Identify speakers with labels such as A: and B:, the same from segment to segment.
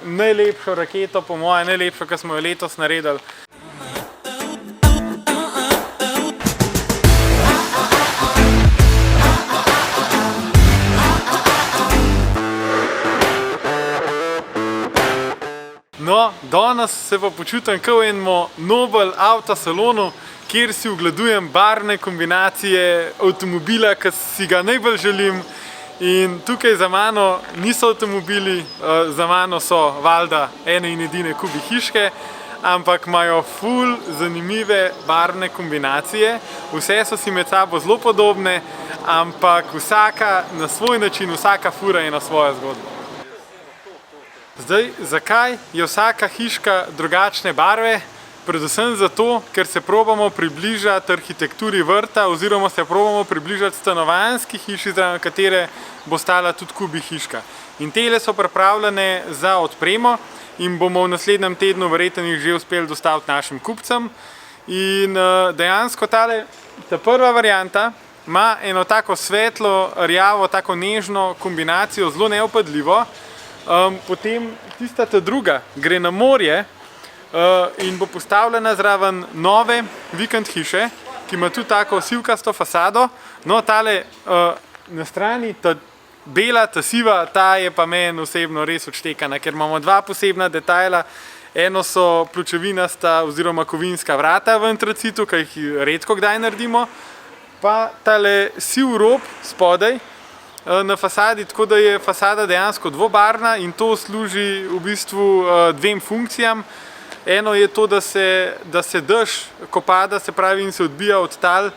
A: Najlepšo raketo, po mojem, najlepšo, ki smo jo letos naredili. No, danes se pa počutim kot v enem Nobel avtosalonu, kjer si ogledujem barvne kombinacije avtomobila, ki si ga najbolj želim. In tukaj za mano niso avtomobili, za mano so valjda ene in edine kubi hiške, ampak imajo ful zanimive barvne kombinacije. Vse so si med sabo zelo podobne, ampak vsaka na svoj način, vsaka fura je na svojo zgodbo. Zdaj, zakaj je vsaka hiška drugačne barve? Predvsem zato, ker se probamo približati arhitekturi vrta oziroma se probamo približati stanovanjski hiši, zraven katere bo stala tudi kubi hiška. In tele so pripravljene za odpremo in bomo v naslednjem tednu verjetno jih že uspeli dostaviti našim kupcem. In dejansko ta prva varianta ima eno tako svetlo, rjavo, tako nežno kombinacijo, zelo neopadljivo. Potem tista druga gre na morje in bo postavljena zraven nove vikend hiše, ki ima tudi tako sivkasto fasado. No, tale na strani, ta bela, ta siva, ta je pa meni osebno res odštekana, ker imamo dva posebna detajla. Eno so pločevinasta oziroma kovinska vrata v antracitu, ki jih redko kdaj naredimo, pa tale siv rob spodaj na fasadi, tako da je fasada dejansko dvobarvna in to služi v bistvu dvem funkcijam. Eno je to, da se dež, ko pada, se pravi in se odbija od tal,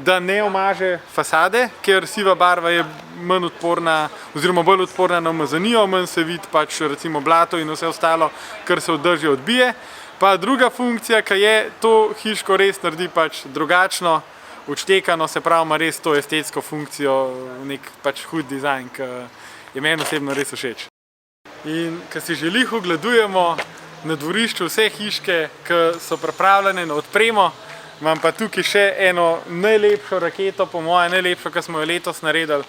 A: da ne omaže fasade, ker siva barva je manj odporna oziroma bolj odporna na umazanijo, manj se vidi pač recimo blato in vse ostalo, kar se od dežja odbije. Pa druga funkcija, ki je to hiško res naredi pač drugačno, odštekano, se pravi, ima res to estetsko funkcijo, nek pač hud dizajn, ki je meni osebno res všeč. In ko si že lih ogledujemo na dvorišču vse hiške, ki so pripravljene na odpremo, imam pa tukaj še eno najlepšo raketo, po mojem najlepšo, ki smo jo letos naredili.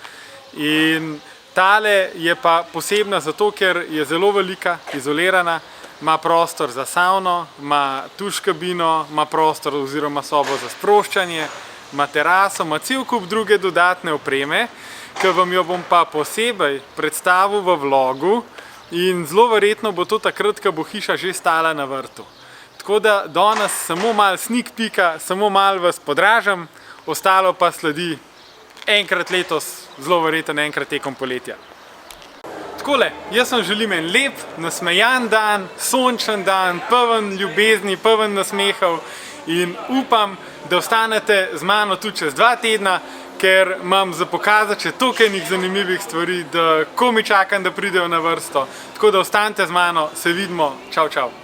A: In tale je pa posebna zato, ker je zelo velika, izolirana, ima prostor za savno, ima tuš kabino, ima prostor oziroma sobo za sproščanje, ima teraso, ima cel kup druge dodatne opreme, ki vam jo bom pa posebej predstavil v vlogu in zelo verjetno bo to takrat, ko bo hiša že stala na vrtu. Tako da danes samo malo sneak peeka, samo malo vas podražam, ostalo pa sledi enkrat letos, zelo verjetno enkrat tekom poletja. Takole, jaz vam želim en lep, nasmejan dan, sončen dan, poln ljubezni, poln nasmehov in upam, da ostanete z mano tudi čez 2 tedna, ker imam za pokazati še toliko enih zanimivih stvari, da komaj čakam, da pridejo na vrsto. Tako da ostanite z mano, se vidimo, čau, čau.